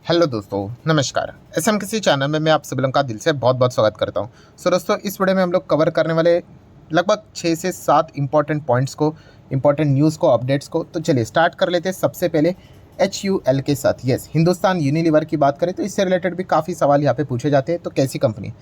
Hello दोस्तों, नमस्कार। SM किसी चैनल में मैं आप सभी लोगों का दिल से बहुत बहुत स्वागत करता हूं। दोस्तों, इस वीडियो में हम लोग कवर करने वाले लगभग 6 से 7 इंपॉर्टेंट पॉइंट्स को, इंपॉर्टेंट न्यूज़ को, अपडेट्स को। तो चलिए स्टार्ट कर लेते हैं सबसे पहले HUL के साथ। यस, हिंदुस्तान यूनिलीवर की बात करें तो इससे रिलेटेड भी काफ़ी सवाल यहाँ पे पूछे जाते हैं। तो कैसी कंपनी?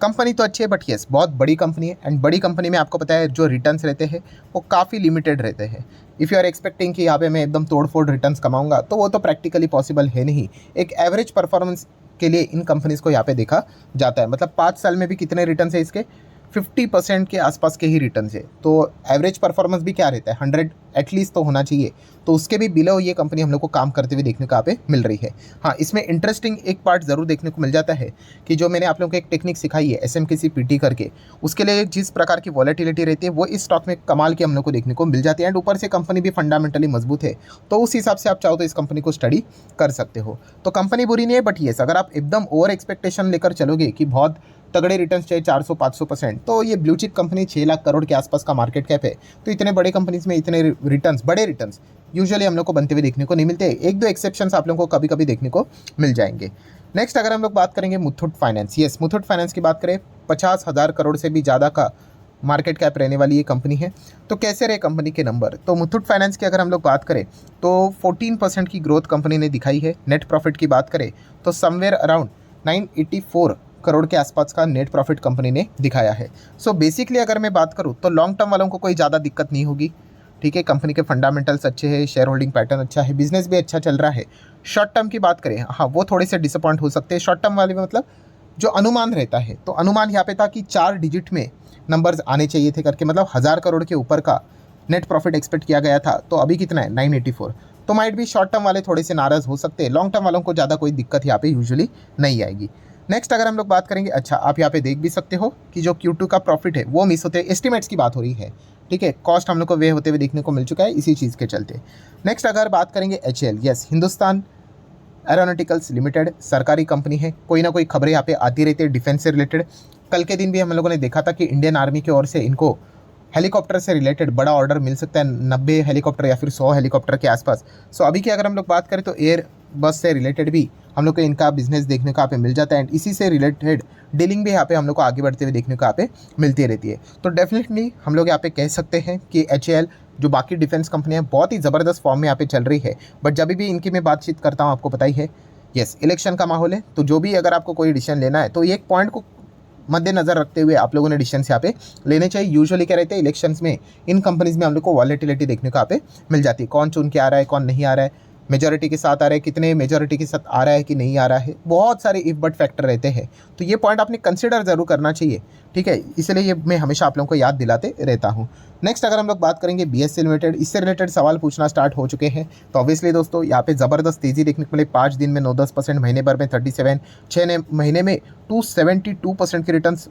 कंपनी तो अच्छी है, बट यस बहुत बड़ी कंपनी है। एंड बड़ी कंपनी में आपको पता है जो रिटर्न्स रहते हैं वो काफ़ी लिमिटेड रहते हैं। इफ़ यू आर एक्सपेक्टिंग कि यहाँ पे मैं एकदम तोड़ फोड़ रिटर्न्स कमाऊंगा, तो वो तो प्रैक्टिकली पॉसिबल है नहीं। एक एवरेज परफॉर्मेंस के लिए इन कंपनीज़ को यहाँ पे देखा जाता है। मतलब 5 साल में भी कितने रिटर्न्स है इसके? 50% के आसपास के ही रिटर्न्स है। तो एवरेज परफॉर्मेंस भी क्या रहता है? 100 एटलीस्ट तो होना चाहिए। तो उसके भी बिलो ये कंपनी हम लोग को काम करते हुए देखने को यहाँ पे मिल रही है। हाँ, इसमें इंटरेस्टिंग एक पार्ट ज़रूर देखने को मिल जाता है कि जो मैंने आप लोगों को एक टेक्निक सिखाई है SMKC PT करके, उसके लिए जिस प्रकार की वॉलेटिलिटी रहती है वो इस स्टॉक में कमाल की हम लोग को देखने को मिल जाती है। एंड ऊपर से कंपनी भी फंडामेंटली मजबूत है, तो उस हिसाब से आप चाहो तो इस कंपनी को स्टडी कर सकते हो। तो कंपनी बुरी नहीं है, बट येस अगर आप एकदम ओवर एक्सपेक्टेशन लेकर चलोगे कि बहुत तगड़े रिटर्न्स चाहिए 400-500%, तो ये blue chip company 6 lakh crore के आसपास का मार्केट कैप है। तो इतने बड़े कंपनीज में इतने रिटर्न्स, बड़े रिटर्न्स यूजुअली हम लोग को बनते हुए देखने को नहीं मिलते। एक दो एक्सेप्शंस आप लोगों को कभी कभी देखने को मिल जाएंगे। नेक्स्ट अगर हम लोग बात करेंगे Muthoot finance. Yes, Muthoot finance की बात करें, 50,000 करोड़ से भी ज़्यादा का मार्केट कैप रहने वाली ये कंपनी है। तो कैसे रहे कंपनी के नंबर? तो मुथूट फाइनेंस की अगर हम लोग बात करें तो 14% की ग्रोथ कंपनी ने दिखाई है। नेट प्रॉफिट की बात करें तो समवेयर अराउंड 984 करोड़ के आसपास का नेट प्रॉफिट कंपनी ने दिखाया है। सो बेसिकली अगर मैं बात करूँ तो लॉन्ग टर्म वालों को कोई ज़्यादा दिक्कत नहीं होगी। ठीक है, कंपनी के फंडामेंटल्स अच्छे हैं, शेयर होल्डिंग पैटर्न अच्छा है, बिजनेस भी अच्छा चल रहा है। शॉर्ट टर्म की बात करें, हाँ वो थोड़े से डिसअपॉइंट हो सकते हैं शॉर्ट टर्म वाले में। मतलब जो अनुमान रहता है, तो अनुमान यहाँ पे था कि 4 डिजिट में नंबर्स आने चाहिए थे करके, मतलब 1,000 करोड़ के ऊपर का नेट प्रॉफिट एक्सपेक्ट किया गया था। तो अभी कितना है? 984। तो माइट भी शॉर्ट टर्म वाले थोड़े से नाराज़ हो सकते हैं। लॉन्ग टर्म वालों को ज़्यादा कोई दिक्कत यहाँ पे यूजुअली नहीं आएगी। नेक्स्ट अगर हम लोग बात करेंगे, अच्छा आप यहाँ पे देख भी सकते हो कि जो Q2 का प्रॉफिट है वो मिस होते हैं। एस्टिमेट्स की बात हो रही है, ठीक है, कॉस्ट हम लोग को वे होते हुए देखने को मिल चुका है इसी चीज़ के चलते। नेक्स्ट अगर बात करेंगे HAL, yes Hindustan aeronauticals limited सरकारी कंपनी है। कोई ना कोई खबरें यहाँ पे आती रहती है डिफेंस से रिलेटेड। कल के दिन भी हम लोगों ने देखा था कि इंडियन आर्मी की ओर से इनको हेलीकॉप्टर से रिलेटेड बड़ा ऑर्डर मिल सकता है, 90 हेलीकॉप्टर या फिर 100 हेलीकॉप्टर के आसपास। सो अभी की अगर हम लोग बात करें तो एयर बस से रिलेटेड भी हम लोग को इनका बिजनेस देखने को यहाँ पे मिल जाता है। एंड इसी से रिलेटेड डीलिंग भी यहाँ पे हम लोग को आगे बढ़ते हुए देखने को यहाँ पे मिलती रहती है। तो डेफिनेटली हम लोग यहाँ पे कह सकते हैं कि HAL जो बाकी डिफेंस कंपनियां बहुत ही ज़बरदस्त फॉर्म में यहाँ पे चल रही है। बट जब भी इनकी मैं बातचीत करता हूँ, आपको पता ही है, यस इलेक्शन का माहौल है। तो जो भी अगर आपको कोई डिसीजन लेना है तो एक पॉइंट को मद्देनजर रखते हुए आप लोगों ने डिसीजन यहाँ पे लेने चाहिए। यूजुअली क्या रहते हैं इलेक्शंस में, इन कंपनीज में हम लोग को वॉलेटिलिटी देखने को यहाँ पे मिल जाती है। कौन चुन के आ रहा है, कौन नहीं आ रहा है, मेजॉरिटी के साथ आ रहा है, कितने मेजॉरिटी के साथ आ रहा है कि नहीं आ रहा है, बहुत सारे इफ बट फैक्टर रहते हैं। तो ये पॉइंट आपने कंसिडर जरूर करना चाहिए, ठीक है। इसलिए ये मैं हमेशा आप लोगों को याद दिलाते रहता हूँ। नेक्स्ट अगर हम लोग बात करेंगे BSE लिमिटेड, इससे रिलेटेड सवाल पूछना स्टार्ट हो चुके हैं। तो ऑब्वियसली दोस्तों यहाँ पे ज़बरदस्त तेज़ी देखने को मिले। 5 दिन में 9-10%, महीने भर में 37, 6 महीने में 272% के रिटर्न्स,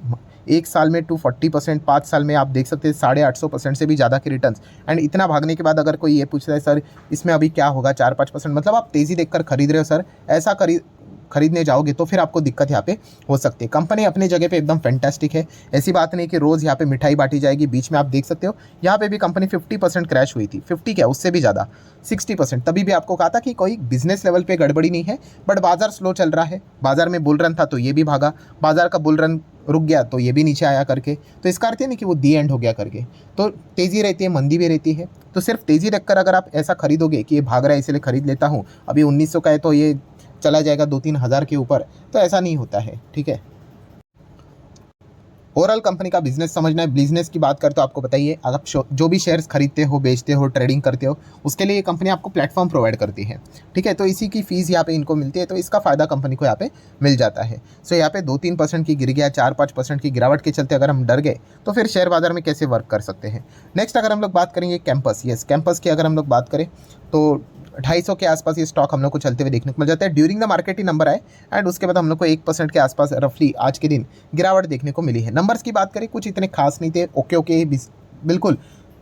1 साल में 240%, 5 साल में आप देख सकते हैं 850% से भी ज़्यादा के रिटर्न्स। एंड इतना भागने के बाद अगर कोई ये पूछता है सर इसमें अभी क्या होगा 4-5%, मतलब आप तेज़ी देखकर खरीद रहे हो सर, ऐसा खरीदने जाओगे तो फिर आपको दिक्कत यहाँ पे हो सकती है। कंपनी अपनी जगह पे एकदम फैंटास्टिक है, ऐसी बात नहीं कि रोज़ यहाँ पे मिठाई बांटी जाएगी। बीच में आप देख सकते हो यहाँ पे भी कंपनी 50% क्रैश हुई थी, 50 क्या उससे भी ज़्यादा, 60%। तभी भी आपको कहा था कि कोई बिजनेस लेवल पे गड़बड़ी नहीं है, बट बाजार स्लो चल रहा है। बाजार में बुल रन था तो ये भी भागा, बाजार का बुल रन रुक गया तो ये भी नीचे आया करके। तो इसका अर्थ है नहीं कि वो दी एंड हो गया करके। तो तेज़ी रहती है, मंदी भी रहती है। तो सिर्फ तेज़ी रखकर अगर आप ऐसा खरीदोगे कि ये भाग रहा है इसलिए खरीद लेता हूँ, अभी 1900 का है तो ये चला जाएगा 2-3 हज़ार के ऊपर, तो ऐसा नहीं होता है, ठीक है। ओवरऑल कंपनी का बिजनेस समझना है। बिजनेस की बात करते तो आपको बताइए, आप जो भी शेयर्स खरीदते हो, बेचते हो, ट्रेडिंग करते हो, उसके लिए ये कंपनी आपको प्लेटफॉर्म प्रोवाइड करती है, ठीक है। तो इसी की फीस यहाँ पे इनको मिलती है, तो इसका फ़ायदा कंपनी को यहाँ पे मिल जाता है। सो यहाँ पे 2-3% की गिर गया, 4-5% की गिरावट के चलते अगर हम डर गए तो फिर शेयर बाजार में कैसे वर्क कर सकते हैं। नेक्स्ट अगर हम लोग बात करेंगे कैंपस, यस कैंपस की अगर हम लोग बात करें तो 250 के आसपास ये स्टॉक हम लोग को चलते हुए देखने को मिल जाता है। ड्यूरिंग द मार्केट ही नंबर आए एंड उसके बाद हम लोग को 1% के आसपास रफली आज के दिन गिरावट देखने को मिली है। नंबर्स की बात करें कुछ इतने खास नहीं थे, ओके बिल्कुल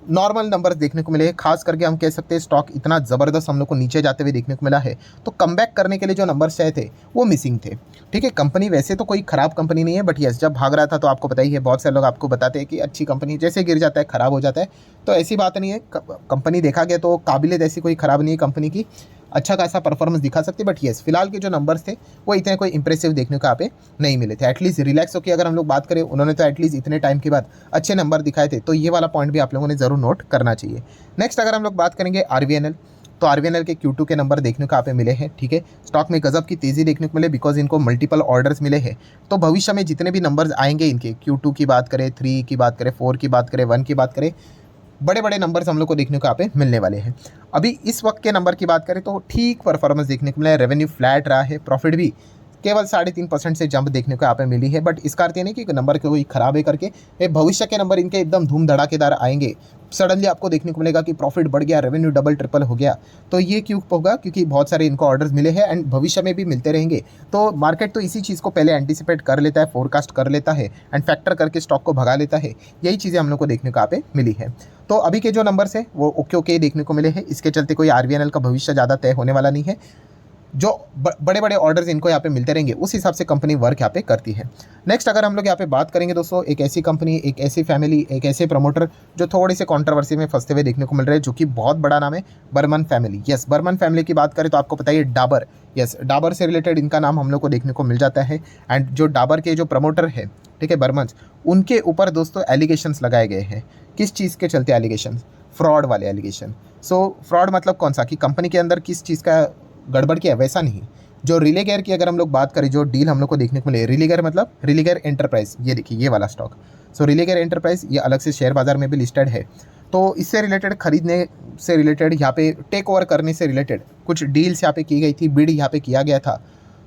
नॉर्मल नंबर्स देखने को मिले हैं। खास करके हम कह सकते हैं स्टॉक इतना ज़बरदस्त हम लोग को नीचे जाते हुए देखने को मिला है, तो कमबैक करने के लिए जो नंबर्स चाहिए थे वो मिसिंग थे, ठीक है। कंपनी वैसे तो कोई ख़राब कंपनी नहीं है, बट यस जब भाग रहा था तो आपको पता ही है, बहुत से लोग आपको बताते हैं कि अच्छी कंपनी जैसे गिर जाता है ख़राब हो जाता है, तो ऐसी बात नहीं है। कंपनी देखा गया तो काबिलियत ऐसी कोई ख़राब नहीं है कंपनी की। अच्छा खासा परफॉर्मेंस दिखा सकती है। बट येस, फिलहाल के जो नंबर्स थे वो इतने कोई इंप्रेसिव देखने को यहाँ पे नहीं मिले थे। एटलीस्ट रिलैक्सो की अगर हम लोग बात करें, उन्होंने तो एटलीस्ट इतने टाइम के बाद अच्छे नंबर दिखाए थे, तो ये वाला पॉइंट भी आप लोगों ने जरूर नोट करना चाहिए। नेक्स्ट अगर हम लोग बात करेंगे आरवीएनएल, तो आरवीएनएल के Q2 के नंबर देखने को यहाँ पे मिले हैं। ठीक है, स्टॉक में गजब की तेजी देखने को मिले बिकॉज इनको मल्टीपल ऑर्डर्स मिले हैं। तो भविष्य में जितने भी नंबर्स आएंगे इनके, Q2 की बात करें, 3 की बात करें, 4 की बात करें, 1 की बात करें, बड़े बड़े नंबर्स हम लोग को देखने को यहाँ पे मिलने वाले हैं। अभी इस वक्त के नंबर की बात करें तो ठीक परफॉर्मेंस देखने को मिला है। रेवेन्यू फ्लैट रहा है, प्रॉफिट भी केवल 3.5% से जंप देखने को यहाँ पे मिली है। बट इसका अर्थ ये नहीं कि नंबर कोई खराब है करके, ये भविष्य के नंबर इनके एकदम धूम धड़ाकेदार आएंगे। सडनली आपको देखने को मिलेगा कि प्रॉफिट बढ़ गया, रेवेन्यू डबल ट्रिपल हो गया। तो ये क्यों होगा? क्योंकि बहुत सारे इनको ऑर्डर्स मिले हैं एंड भविष्य में भी मिलते रहेंगे। तो मार्केट तो इसी चीज़ को पहले एंटिसिपेट कर लेता है, फोरकास्ट कर लेता है एंड फैक्टर करके स्टॉक को भगा लेता है। यही चीज़ें हम लोग को देखने को यहाँ पे मिली है। तो अभी के जो नंबर्स है वो ओके देखने को मिले हैं। इसके चलते कोई आरवीएनएल का भविष्य ज़्यादा तय होने वाला नहीं है। जो बड़े बड़े ऑर्डर्स इनको यहाँ पे मिलते रहेंगे, उस हिसाब से कंपनी वर्क यहाँ पे करती है। नेक्स्ट अगर हम लोग यहाँ पे बात करेंगे दोस्तों, एक ऐसी कंपनी, एक ऐसी फैमिली, एक ऐसे प्रमोटर जो थोड़ी से कंट्रोवर्सी में फंसते हुए देखने को मिल रहे हैं, जो कि बहुत बड़ा नाम है, Burman family. Yes, Burman family की बात करें तो आपको पता है डाबर, यस, डाबर से रिलेटेड इनका नाम हम लोग को देखने को मिल जाता है। एंड जो डाबर के जो प्रमोटर है, ठीक है, बर्मन, उनके ऊपर दोस्तों एलिगेशंस लगाए गए हैं। किस चीज़ के चलते एलिगेशन? फ्रॉड वाले एलिगेशन। सो फ्रॉड मतलब कौन सा? कि कंपनी के अंदर किस चीज़ का गड़बड़ किया, वैसा नहीं। जो रिलीगेयर की अगर हम लोग बात करें, जो डील हम लोग को देखने को मिले, रिलीगेयर मतलब रिलीगेयर एंटरप्राइज, ये देखिए ये वाला स्टॉक। सो रिलीगेयर एंटरप्राइज ये अलग से शेयर बाजार में भी लिस्टेड है। तो इससे रिलेटेड, खरीदने से रिलेटेड, यहाँ पे टेक ओवर करने से रिलेटेड कुछ डील्स यहाँ पे की गई थी, बिड यहाँ पे किया गया था,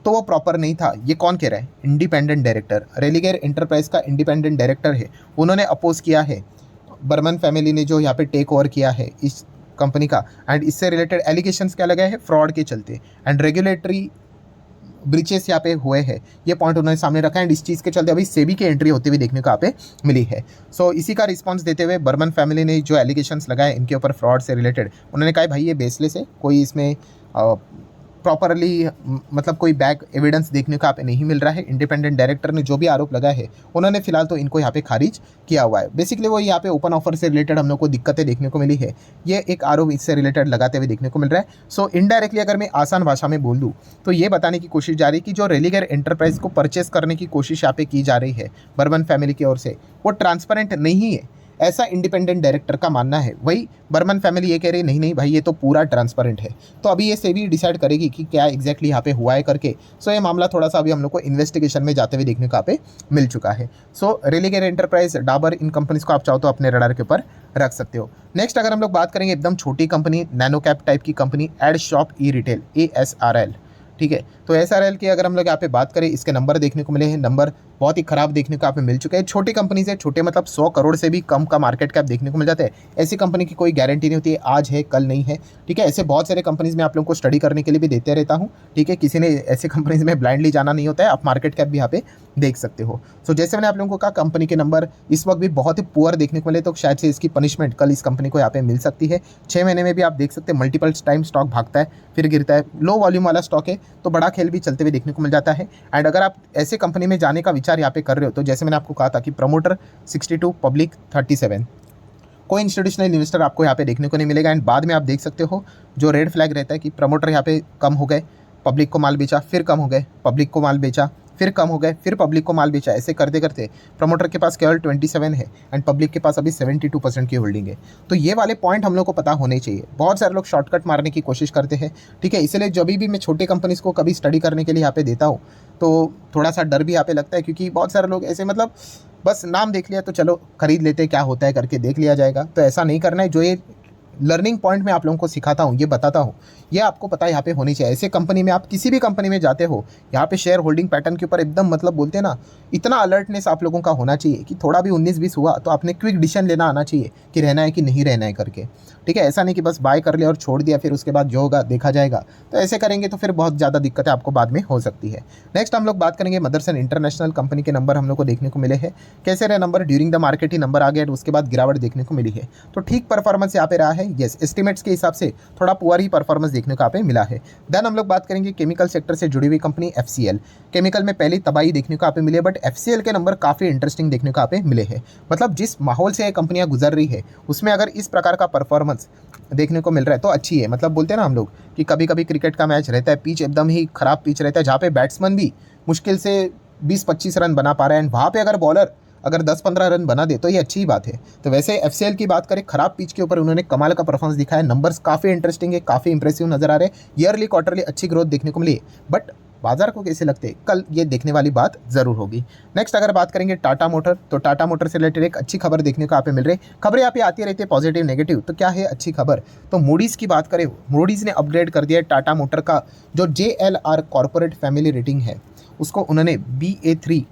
तो वो प्रॉपर नहीं था। ये कौन कह रहा है? इंडिपेंडेंट डायरेक्टर, रिलीगेयर एंटरप्राइज का इंडिपेंडेंट डायरेक्टर है, उन्होंने अपोज किया है बर्मन फैमिली ने जो यहाँ पे टेक ओवर किया है इस कंपनी का। एंड इससे रिलेटेड एलिगेशंस क्या लगाए हैं? फ्रॉड के चलते एंड रेगुलेटरी ब्रीचेस यहाँ पे हुए हैं, ये पॉइंट उन्होंने सामने रखा है। एंड इस चीज़ के चलते अभी सेबी की एंट्री होती हुई देखने को यहाँ पे मिली है। सो इसी का रिस्पांस देते हुए बर्मन फैमिली ने जो एलिगेशंस लगाए इनके ऊपर फ्रॉड से रिलेटेड, उन्होंने कहा भाई ये बेसलेस है, कोई इसमें प्रॉपरली मतलब कोई बैक एविडेंस देखने को यहाँ पे नहीं मिल रहा है। इंडिपेंडेंट डायरेक्टर ने जो भी आरोप लगाया है, उन्होंने फिलहाल तो इनको यहाँ पे खारिज किया हुआ है। बेसिकली वो यहाँ पे ओपन ऑफर से रिलेटेड हम लोग को दिक्कतें देखने को मिली है, ये एक आरोप इससे रिलेटेड लगाते हुए देखने को मिल रहा है। सो इनडायरेक्टली अगर मैं आसान भाषा में बोल दूँ तो ये बताने की कोशिश जा रही है कि जो रिलीगेयर एंटरप्राइज को परचेस करने की कोशिश यहाँ पे की जा रही है बर्मन फैमिली की ओर से, वो ट्रांसपेरेंट नहीं है, ऐसा इंडिपेंडेंट डायरेक्टर का मानना है। वही बर्मन फैमिली ये कह रही नहीं नहीं भाई ये तो पूरा ट्रांसपेरेंट है। तो अभी ये सेबी डिसाइड करेगी कि क्या एग्जैक्टली यहाँ पे हुआ है करके। सो ये मामला थोड़ा सा अभी हम लोग को इन्वेस्टिगेशन में जाते हुए देखने को यहाँ पे मिल चुका है। सो रिलीगेयर एंटरप्राइज, डाबर, इन कंपनीज को आप चाहो तो अपने रडार के ऊपर रख सकते हो। नेक्स्ट अगर हम लोग बात करेंगे एकदम छोटी कंपनी, नैनो कैप टाइप की कंपनी, एड शॉप ई रिटेल, ASRL, ठीक है। तो SRL की अगर हम लोग यहाँ पे बात करें, इसके नंबर देखने को मिले हैं, नंबर बहुत ही खराब देखने को यहाँ पे मिल चुके हैं। छोटी कंपनी से, छोटे मतलब 100 करोड़ से भी कम का मार्केट कैप देखने को मिल जाता है। ऐसी कंपनी की कोई गारंटी नहीं होती है आज है कल नहीं है, ठीक है। ऐसे बहुत सारे कंपनीज में आप लोगों को स्टडी करने के लिए भी देते रहता हूँ, ठीक है। किसी ने ऐसे कंपनीज में ब्लाइंडली जाना नहीं होता है, आप मार्केट कैप भी यहाँ पे देख सकते हो। सो जैसे मैंने आप लोगों को कहा, कंपनी के नंबर इस वक्त भी बहुत ही पुअर देखने को मिले, तो शायद से इसकी पनिशमेंट कल इस कंपनी को यहाँ पे मिल सकती है। 6 महीने में भी आप देख सकते हैं मल्टीपल टाइम स्टॉक भागता है फिर गिरता है। लो वॉल्यूम वाला स्टॉक है तो बड़ा खेल भी चलते हुए देखने को मिल जाता है। एंड अगर आप ऐसे कंपनी में जाने का विचार यहाँ पे कर रहे हो, तो जैसे मैंने आपको कहा था कि प्रमोटर 62, पब्लिक 37, कोई इंस्टीट्यूशनल इन्वेस्टर आपको यहाँ पे देखने को नहीं मिलेगा। एंड बाद में आप देख सकते हो जो रेड फ्लैग रहता है कि प्रमोटर यहाँ पे कम हो गए, पब्लिक को माल बेचा, फिर कम हो गए, पब्लिक को माल बेचा, फिर कम हो गए, फिर पब्लिक को माल बेचा। ऐसे करते करते प्रमोटर के पास केवल 27 है एंड पब्लिक के पास अभी 72% की होल्डिंग है। तो ये वाले पॉइंट हम लोग को पता होने चाहिए। बहुत सारे लोग शॉर्टकट मारने की कोशिश करते हैं, ठीक है। इसलिए जब भी मैं छोटे कंपनीज को कभी स्टडी करने के लिए यहाँ पे देता हूँ तो थोड़ा सा डर भी यहाँ पे लगता है, क्योंकि बहुत सारे लोग ऐसे मतलब बस नाम देख लिया तो चलो खरीद लेते, क्या होता है करके देख लिया जाएगा। तो ऐसा नहीं करना है। जो ये लर्निंग पॉइंट मैं आप लोगों को सिखाता हूँ, ये बताता हूँ, ये आपको पता है यहाँ पे होनी चाहिए। ऐसे कंपनी में, आप किसी भी कंपनी में जाते हो, यहाँ पे शेयर होल्डिंग पैटर्न के ऊपर एकदम मतलब बोलते हैं ना, इतना अलर्टनेस आप लोगों का होना चाहिए कि थोड़ा भी 19-20 हुआ तो आपने क्विक डिसीजन लेना आना चाहिए कि रहना है कि नहीं रहना है करके, ठीक है। ऐसा नहीं कि बस बाय कर लिया और छोड़ दिया, फिर उसके बाद जो होगा देखा जाएगा। तो ऐसे करेंगे तो फिर बहुत ज़्यादा दिक्कतें आपको बाद में हो सकती है। नेक्स्ट हम लोग बात करेंगे मदरसन इंटरनेशनल कंपनी के नंबर हम लोग को देखने को मिले हैं। कैसे रहे नंबर? ड्यूरिंग द मार्केट ही नंबर आ गया, उसके बाद गिरावट देखने को मिली है। तो ठीक परफॉर्मेंस यहाँ पे रहा है। येस, एस्टिमेट्स के हिसाब से थोड़ा पुअर ही परफॉर्मेंस देखने को यहाँ पे मिला है। देन हम लोग बात करेंगे केमिकल सेक्टर से जुड़ी हुई कंपनी FCL। केमिकल में पहली तबाही देखने को यहाँ पे मिली है, बट FCL के नंबर काफ़ी इंटरेस्टिंग देखने को यहाँ पे मिले हैं। मतलब जिस माहौल से ये कंपनियाँ गुजर रही है उसमें अगर इस प्रकार का परफॉर्मेंस देखने को मिल रहा है तो अच्छी है। मतलब बोलते हैं ना हम लोग कि कभी कभी क्रिकेट का मैच रहता है, पिच एकदम ही खराब पिच रहता है जहाँ पे बैट्समैन भी मुश्किल से 20-25 रन बना पा रहे हैं, एंड वहाँ पे अगर बॉलर अगर 10-15 रन बना दे तो ये अच्छी बात है। तो वैसे एफसीएल की बात करें, खराब पिच के ऊपर उन्होंने कमाल का परफॉर्मेंस दिखाया, नंबर्स काफ़ी इंटरेस्टिंग है, काफ़ी इंप्रेसिव नजर आ रहे हैं, ईयरली क्वार्टरली अच्छी ग्रोथ देखने को मिली है। बट बाजार को कैसे लगते कल, ये देखने वाली बात जरूर होगी। नेक्स्ट अगर बात करेंगे टाटा मोटर, तो टाटा मोटर से रिलेटेड एक अच्छी खबर देखने को यहाँ पे मिल रही है। खबरें यहाँ पे आती रहती है पॉजिटिव नेगेटिव, तो क्या है अच्छी खबर, तो मूडीज़ की बात करें, मूडीज़ ने अपग्रेड कर दिया है टाटा मोटर का जो JLR कॉर्पोरेट फैमिली रेटिंग है, उसको उन्होंने BA3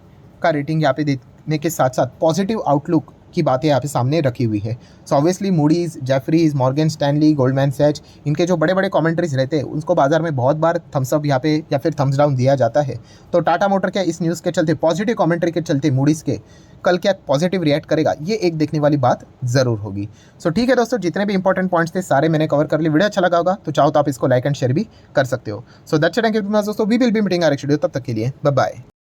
का रेटिंग यहाँ पे देने के साथ साथ पॉजिटिव आउटलुक की बातें यहाँ पे सामने रखी हुई है। So obviously Moody's, Jefferies, Morgan Stanley, Goldman Sachs, इनके जो बड़े बड़े कमेंट्रीज रहते हैं उनको बाजार में बहुत बार थम्स अप यहाँ पे या फिर थम्स डाउन दिया जाता है। तो टाटा मोटर के इस न्यूज़ के चलते, पॉजिटिव कमेंट्री के चलते मूडीज़ के कल क्या पॉजिटिव रिएक्ट करेगा, ये एक देखने वाली बात जरूर होगी। सो ठीक है दोस्तों, जितने भी इंपॉर्टेंट पॉइंट्स थे सारे मैंने कवर कर लिए। वीडियो अच्छा लगा होगा तो चाहो तो आप इसको लाइक एंड शेयर भी कर सकते हो। So that's it, thank you दोस्तों, we will be meeting our next video, तब तक के लिए बाय बाय।